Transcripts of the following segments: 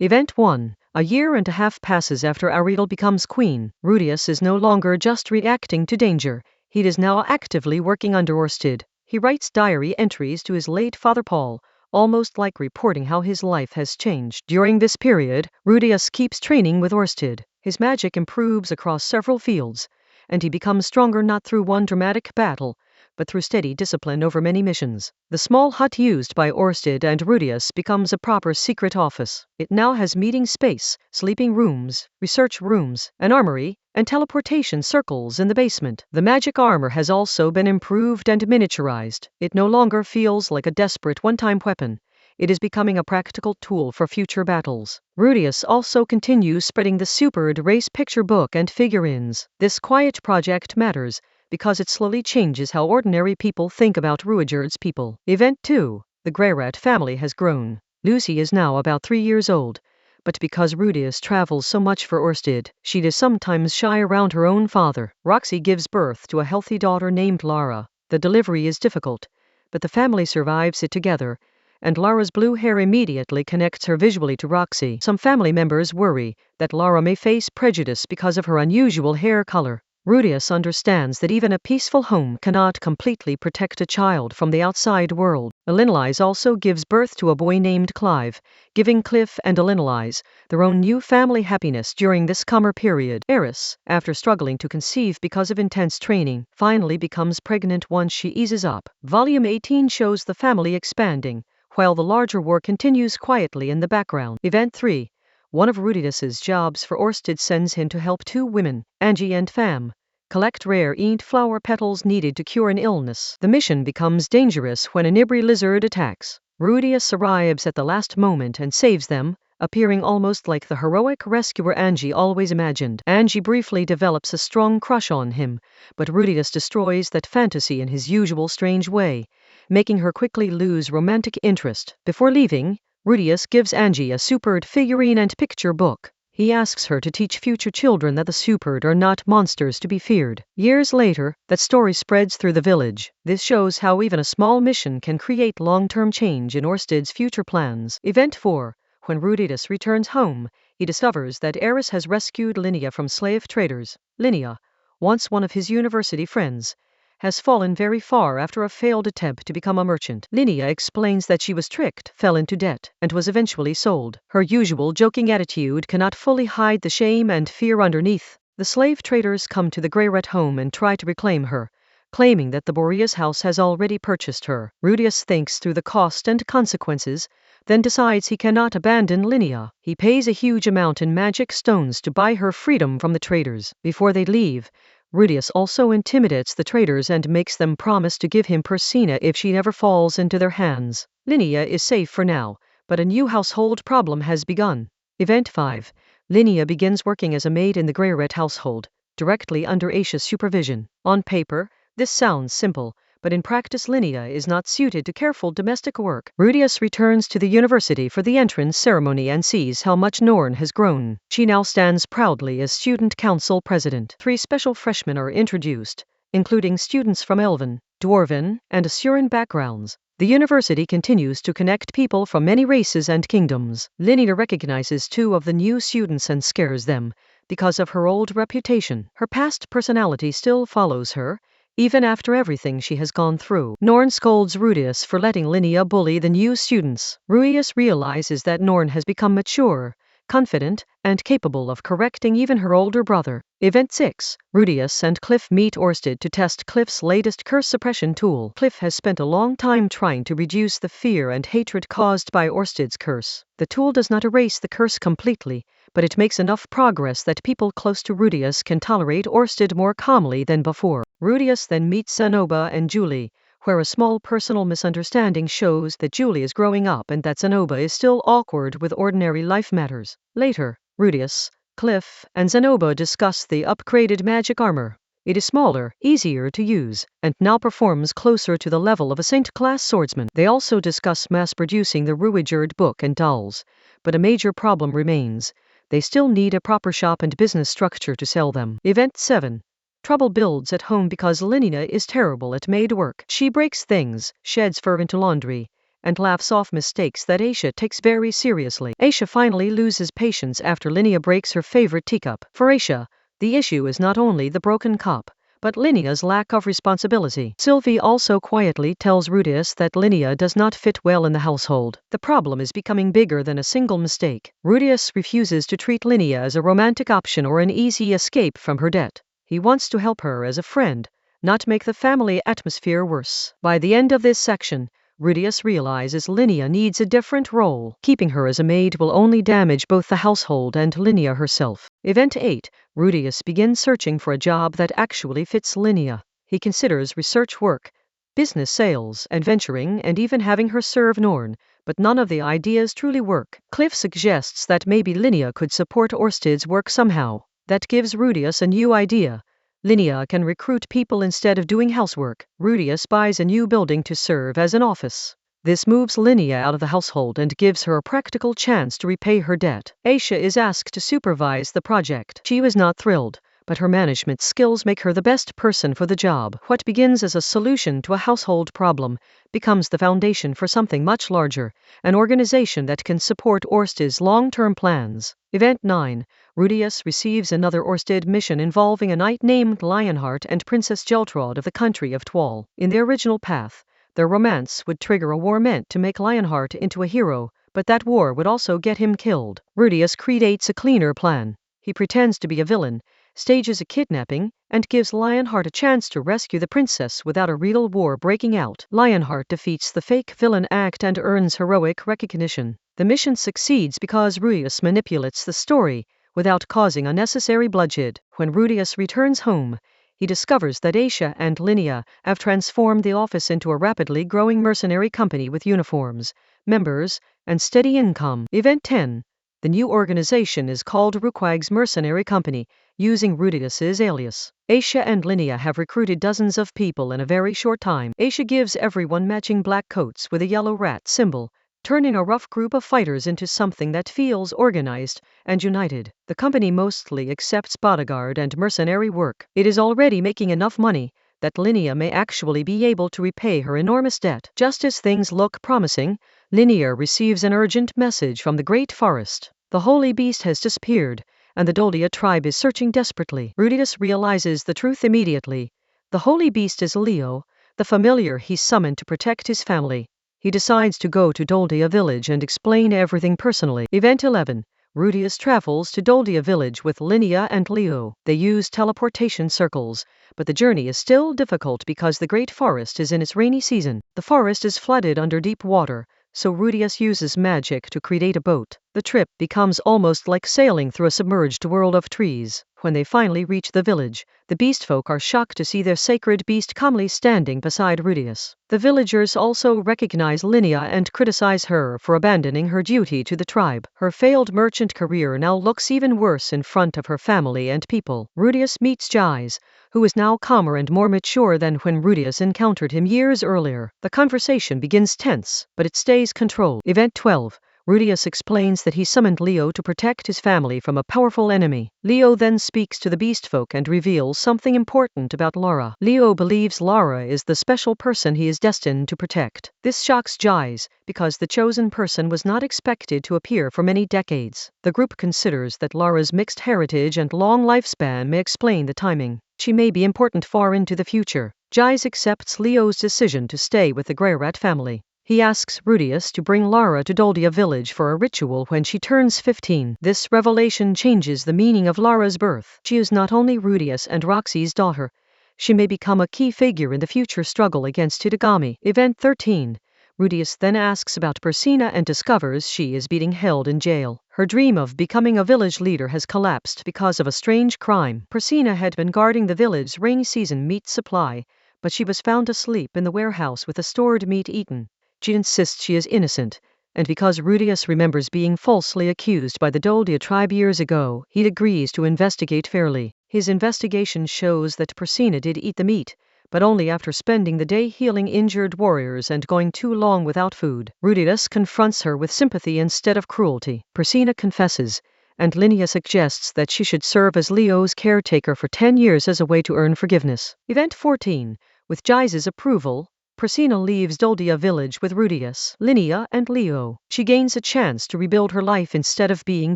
Event 1. A year and a half passes after Ariel becomes queen. Rudius is no longer just reacting to danger. He is now actively working under Orsted. He writes diary entries to his late father Paul, almost like reporting how his life has changed. During this period, Rudius keeps training with Orsted. His magic improves across several fields, and he becomes stronger not through one dramatic battle, but through steady discipline over many missions. The small hut used by Orsted and Rudius becomes a proper secret office. It now has meeting space, sleeping rooms, research rooms, an armory, and teleportation circles in the basement. The magic armor has also been improved and miniaturized. It no longer feels like a desperate one-time weapon. It is becoming a practical tool for future battles. Rudius also continues spreading the supered race picture book and figurines. This quiet project matters, because it slowly changes how ordinary people think about Ruijerd's people. Event 2. The Greyrat family has grown. Lucy is now about 3 years old, but because Rudius travels so much for Orsted, she is sometimes shy around her own father. Roxy gives birth to a healthy daughter named Lara. The delivery is difficult, but the family survives it together, and Lara's blue hair immediately connects her visually to Roxy. Some family members worry that Lara may face prejudice because of her unusual hair color. Rudius understands that even a peaceful home cannot completely protect a child from the outside world. Elinelise also gives birth to a boy named Clive, giving Cliff and Elinelise their own new family happiness during this summer period. Eris, after struggling to conceive because of intense training, finally becomes pregnant once she eases up. Volume 18 shows the family expanding, while the larger war continues quietly in the background. Event 3. One of Rudius's jobs for Orsted sends him to help 2 women, Angie and Fam, collect rare Eant flower petals needed to cure an illness. The mission becomes dangerous when a Nibri lizard attacks. Rudius arrives at the last moment and saves them, appearing almost like the heroic rescuer Angie always imagined. Angie briefly develops a strong crush on him, but Rudius destroys that fantasy in his usual strange way, making her quickly lose romantic interest. Before leaving, Rudius gives Angie a supered figurine and picture book. He asks her to teach future children that the supered are not monsters to be feared. Years later, that story spreads through the village. This shows how even a small mission can create long-term change in Orsted's future plans. Event 4. When Rudius returns home, he discovers that Eris has rescued Linnea from slave traders. Linnea, once one of his university friends, has fallen very far after a failed attempt to become a merchant. Linnea explains that she was tricked, fell into debt, and was eventually sold. Her usual joking attitude cannot fully hide the shame and fear underneath. The slave traders come to the Greyrat home and try to reclaim her, claiming that the Boreas house has already purchased her. Rudius thinks through the cost and consequences, then decides he cannot abandon Linnea. He pays a huge amount in magic stones to buy her freedom from the traders. Before they leave, Rudius also intimidates the traders and makes them promise to give him Persina if she never falls into their hands. Linnea is safe for now, but a new household problem has begun. Event 5. Linnea begins working as a maid in the Greyrat household, directly under Aisha's supervision. On paper, this sounds simple, but in practice Linnea is not suited to careful domestic work. Rudius returns to the university for the entrance ceremony and sees how much Norn has grown. She now stands proudly as student council president. 3 special freshmen are introduced, including students from Elven, Dwarven, and Asuran backgrounds. The university continues to connect people from many races and kingdoms. Linnea recognizes 2 of the new students and scares them, because of her old reputation. Her past personality still follows her, even after everything she has gone through. Norn scolds Rudius for letting Linnea bully the new students. Rudius realizes that Norn has become mature, confident, and capable of correcting even her older brother. Event 6. Rudius and Cliff meet Orsted to test Cliff's latest curse suppression tool. Cliff has spent a long time trying to reduce the fear and hatred caused by Orsted's curse. The tool does not erase the curse completely, but it makes enough progress that people close to Rudius can tolerate Orsted more calmly than before. Rudius then meets Zenoba and Julie, where a small personal misunderstanding shows that Julie is growing up and that Zenoba is still awkward with ordinary life matters. Later, Rudius, Cliff, and Zenoba discuss the upgraded magic armor. It is smaller, easier to use, and now performs closer to the level of a Saint-class swordsman. They also discuss mass-producing the Ruijerd book and dolls, but a major problem remains. They still need a proper shop and business structure to sell them. Event 7. Trouble builds at home because Linnea is terrible at maid work. She breaks things, sheds fur into laundry, and laughs off mistakes that Aisha takes very seriously. Aisha finally loses patience after Linnea breaks her favorite teacup. For Aisha, the issue is not only the broken cup, but Linnea's lack of responsibility. Sylvie also quietly tells Rudius that Linnea does not fit well in the household. The problem is becoming bigger than a single mistake. Rudius refuses to treat Linnea as a romantic option or an easy escape from her debt. He wants to help her as a friend, not make the family atmosphere worse. By the end of this section, Rudius realizes Linnea needs a different role. Keeping her as a maid will only damage both the household and Linnea herself. Event 8. Rudius begins searching for a job that actually fits Linnea. He considers research work, business sales, adventuring, and even having her serve Norn, but none of the ideas truly work. Cliff suggests that maybe Linnea could support Orsted's work somehow. That gives Rudius a new idea. Linnea can recruit people instead of doing housework. Rudius buys a new building to serve as an office. This moves Linnea out of the household and gives her a practical chance to repay her debt. Aisha is asked to supervise the project. She was not thrilled, but her management skills make her the best person for the job. What begins as a solution to a household problem becomes the foundation for something much larger, an organization that can support Orsted's long-term plans. Event 9. Rudius receives another Orsted mission involving a knight named Lionheart and Princess Geltrud of the country of Twal. In their original path, their romance would trigger a war meant to make Lionheart into a hero, but that war would also get him killed. Rudius creates a cleaner plan. He pretends to be a villain, stages a kidnapping, and gives Lionheart a chance to rescue the princess without a real war breaking out. Lionheart defeats the fake villain act and earns heroic recognition. The mission succeeds because Rudius manipulates the story without causing unnecessary bloodshed. When Rudius returns home, he discovers that Aisha and Linnea have transformed the office into a rapidly growing mercenary company with uniforms, members, and steady income. Event 10. The new organization is called Ruquag's Mercenary Company, using Rudius's alias. Aisha and Linnea have recruited dozens of people in a very short time. Aisha gives everyone matching black coats with a yellow rat symbol, turning a rough group of fighters into something that feels organized and united. The company mostly accepts bodyguard and mercenary work. It is already making enough money that Linnea may actually be able to repay her enormous debt. Just as things look promising, Linnea receives an urgent message from the Great Forest. The holy beast has disappeared, and the Doldia tribe is searching desperately. Rudius realizes the truth immediately. The holy beast is Leo, the familiar he summoned to protect his family. He decides to go to Doldia village and explain everything personally. Event 11. Rudius travels to Doldia village with Linnea and Leo. They use teleportation circles, but the journey is still difficult because the Great Forest is in its rainy season. The forest is flooded under deep water, so Rudius uses magic to create a boat. The trip becomes almost like sailing through a submerged world of trees. When they finally reach the village, the beast folk are shocked to see their sacred beast calmly standing beside Rudius. The villagers also recognize Linnea and criticize her for abandoning her duty to the tribe. Her failed merchant career now looks even worse in front of her family and people. Rudius meets Jais, who is now calmer and more mature than when Rudius encountered him years earlier. The conversation begins tense, but it stays controlled. Event 12. Rudius explains that he summoned Leo to protect his family from a powerful enemy. Leo then speaks to the beast folk and reveals something important about Lara. Leo believes Lara is the special person he is destined to protect. This shocks Jais, because the chosen person was not expected to appear for many decades. The group considers that Lara's mixed heritage and long lifespan may explain the timing. She may be important far into the future. Jais accepts Leo's decision to stay with the Greyrat family. He asks Rudius to bring Lara to Doldia village for a ritual when she turns 15. This revelation changes the meaning of Lara's birth. She is not only Rudius and Roxy's daughter, she may become a key figure in the future struggle against Hitagami. Event 13. Rudius then asks about Persina and discovers she is being held in jail. Her dream of becoming a village leader has collapsed because of a strange crime. Persina had been guarding the village's rainy season meat supply, but she was found asleep in the warehouse with the stored meat eaten. She insists she is innocent, and because Rudius remembers being falsely accused by the Doldia tribe years ago, he agrees to investigate fairly. His investigation shows that Persina did eat the meat, but only after spending the day healing injured warriors and going too long without food. Rudius confronts her with sympathy instead of cruelty. Persina confesses, and Linnea suggests that she should serve as Leo's caretaker for 10 years as a way to earn forgiveness. Event 14. With Jais's approval, Priscilla leaves Doldia village with Rudius, Linnea, and Leo. She gains a chance to rebuild her life instead of being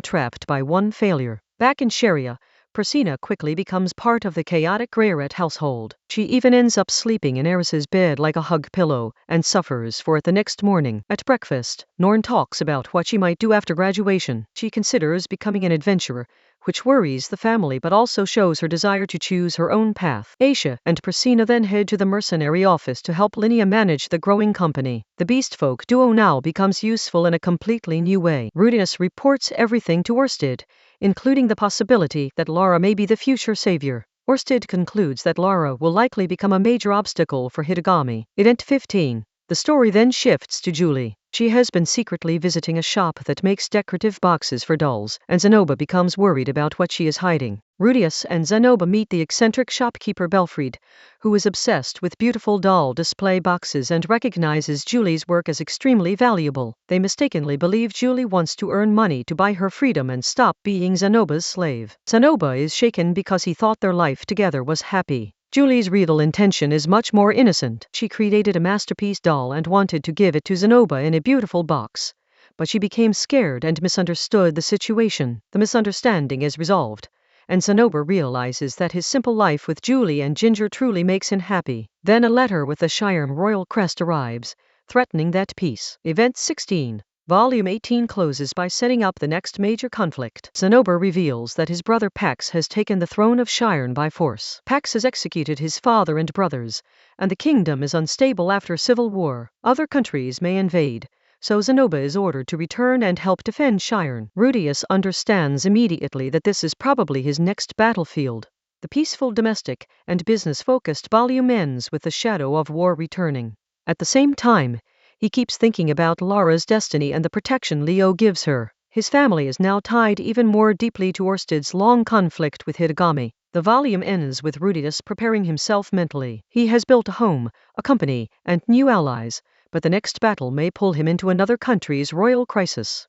trapped by one failure. Back in Sharia, Priscilla quickly becomes part of the chaotic Greyret household. She even ends up sleeping in Eris's bed like a hug pillow, and suffers for it the next morning. At breakfast, Norn talks about what she might do after graduation. She considers becoming an adventurer, which worries the family but also shows her desire to choose her own path. Aisha and Priscilla then head to the mercenary office to help Linnea manage the growing company. The Beastfolk duo now becomes useful in a completely new way. Rudius reports everything to Orsted, including the possibility that Lara may be the future savior. Orsted concludes that Lara will likely become a major obstacle for Hitagami. Event 15. The story then shifts to Julie. She has been secretly visiting a shop that makes decorative boxes for dolls, and Zenoba becomes worried about what she is hiding. Rudius and Zenoba meet the eccentric shopkeeper Belfried, who is obsessed with beautiful doll display boxes and recognizes Julie's work as extremely valuable. They mistakenly believe Julie wants to earn money to buy her freedom and stop being Zenoba's slave. Zenoba is shaken because he thought their life together was happy. Julie's real intention is much more innocent. She created a masterpiece doll and wanted to give it to Zenoba in a beautiful box, but she became scared and misunderstood the situation. The misunderstanding is resolved, and Zenoba realizes that his simple life with Julie and Ginger truly makes him happy. Then a letter with the Shire royal crest arrives, threatening that peace. Event 16. Volume 18 closes by setting up the next major conflict. Zenoba reveals that his brother Pax has taken the throne of Shire by force. Pax has executed his father and brothers, and the kingdom is unstable after civil war. Other countries may invade, so Zenoba is ordered to return and help defend Shire. Rudius understands immediately that this is probably his next battlefield. The peaceful domestic and business-focused volume ends with the shadow of war returning. At the same time, he keeps thinking about Lara's destiny and the protection Leo gives her. His family is now tied even more deeply to Orsted's long conflict with Hitagami. The volume ends with Rudius preparing himself mentally. He has built a home, a company, and new allies, but the next battle may pull him into another country's royal crisis.